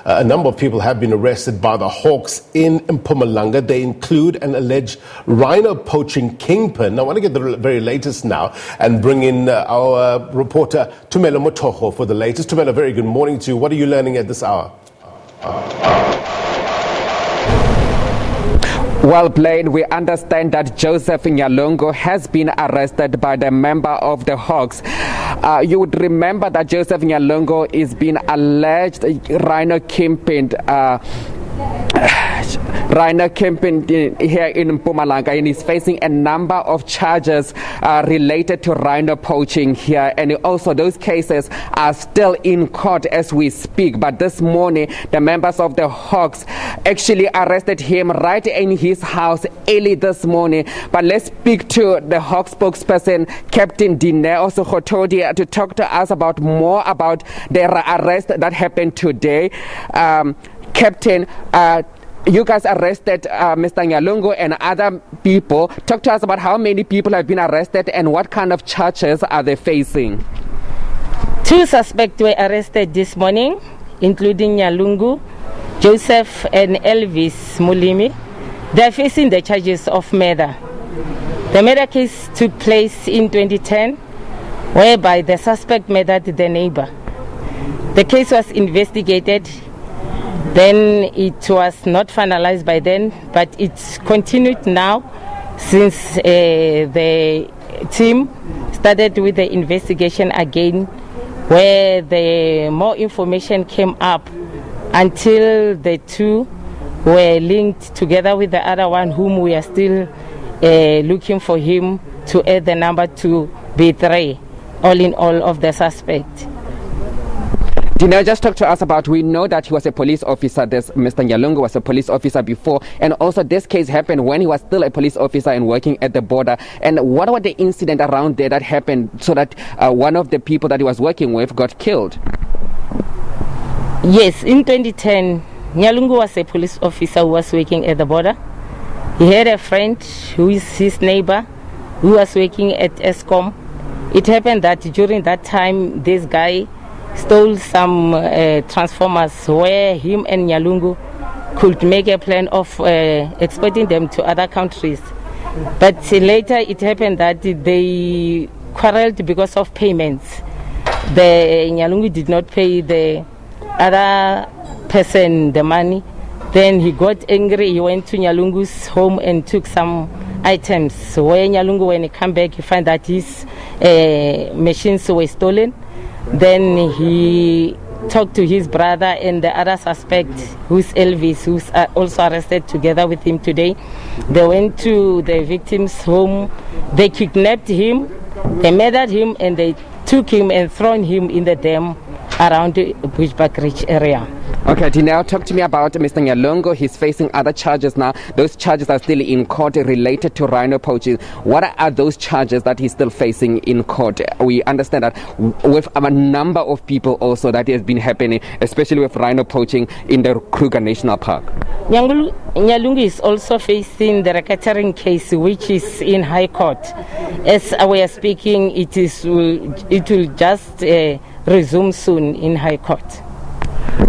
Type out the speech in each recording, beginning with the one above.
A number of people have been arrested by the Hawks in Mpumalanga. They include an alleged rhino poaching kingpin. I want to get the very latest now and bring in our reporter Tumelo Motoho for the latest. Tumelo, very good morning to you. What are you learning at this hour? Well played. We understand that Joseph Nyalungu has been arrested by the member of the Hawks. You would remember that Joseph Nyalungu is being alleged rhino kingpin. Rhino kingpin here in Mpumalanga, and he's facing a number of charges related to rhino poaching here, and also those cases are still in court as we speak. But this morning the members of the Hawks actually arrested him right in his house early this morning. But let's speak to the Hawks spokesperson, Captain Dineo Sokhotodi, to talk to us about more about the arrest that happened today. Captain, you guys arrested Mr. Nyalungu and other people. Talk to us about how many people have been arrested and what kind of charges are they facing. 2 suspects were arrested this morning, including Nyalungu, Joseph and Elvis Mulimi. They are facing the charges of murder. The murder case took place in 2010, whereby the suspect murdered the neighbor. The case was investigated. Then it was not finalized by then, but it's continued now since the team started with the investigation again, where the more information came up until the 2 were linked together with the other one, whom we are still looking for him to add the number to be 3, all in all of the suspect. Dineo, just talk to us about, we know that he was a police officer. Mr. Nyalungu was a police officer before, and also this case happened when he was still a police officer and working at the border. And what were the incident around there that happened so that one of the people that he was working with got killed? Yes, in 2010, Nyalungu was a police officer who was working at the border. He had a friend who is his neighbor who was working at Eskom. It happened that during that time, this guy stole some transformers where him and Nyalungu could make a plan of exporting them to other countries. But later it happened that they quarreled because of payments. The Nyalungu did not pay the other person the money. Then he got angry. He went to Nyalungu's home and took some items. Where Nyalungu, when he came back, he found that his machines were stolen. Then he talked to his brother and the other suspect, who's Elvis, who's also arrested together with him today. They went to the victim's home. They kidnapped him, they murdered him, and they took him and thrown him in the dam around the Bushbuck Ridge area. Okay, Dineo, talk to me about Mr. Nyalungu. He's facing other charges now. Those charges are still in court related to rhino poaching. What are those charges that he's still facing in court? We understand that with a number of people also that has been happening, especially with rhino poaching in the Kruger National Park. Nyalungu is also facing the racketeering case, which is in High Court. As we are speaking, it will just resume soon in High Court.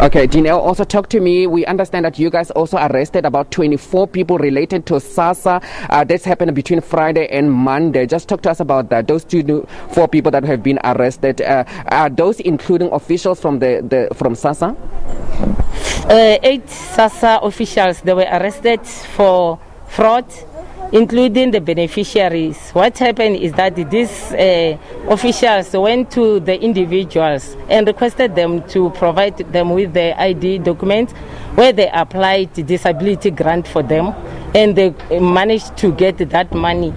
Okay, Dineo, also talk to me. We understand that you guys also arrested about 24 people related to SASSA. This happened between Friday and Monday. Just talk to us about that. Those 4 people that have been arrested, are those including officials from from SASSA? 8 SASSA officials, they were arrested for fraud, including the beneficiaries. What happened is that these officials went to the individuals and requested them to provide them with the ID documents, where they applied disability grant for them, and they managed to get that money.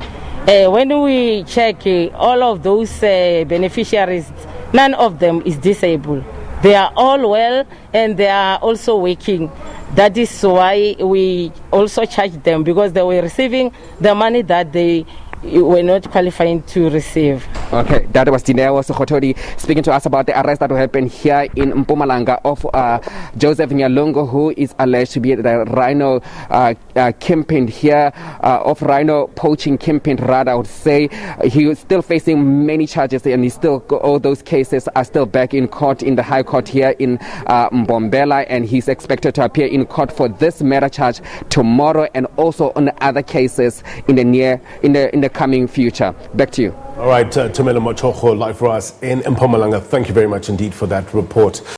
When we check all of those beneficiaries, none of them is disabled. They are all well and they are also working. That is why we also charged them, because they were receiving the money that they were not qualifying to receive. Okay, that was Dineo Sokhotodi speaking to us about the arrest that happened here in Mpumalanga of Joseph Nyalungu, who is alleged to be the rhino kingpin here, of rhino poaching kingpin rather, I would say. He is still facing many charges, and all those cases are still back in court in the High Court here in Mbombela, and he's expected to appear in court for this murder charge tomorrow, and also on other cases in the coming future. Back to you. All right, Tumelo Mochoko, live for us in Mpumalanga. Thank you very much indeed for that report.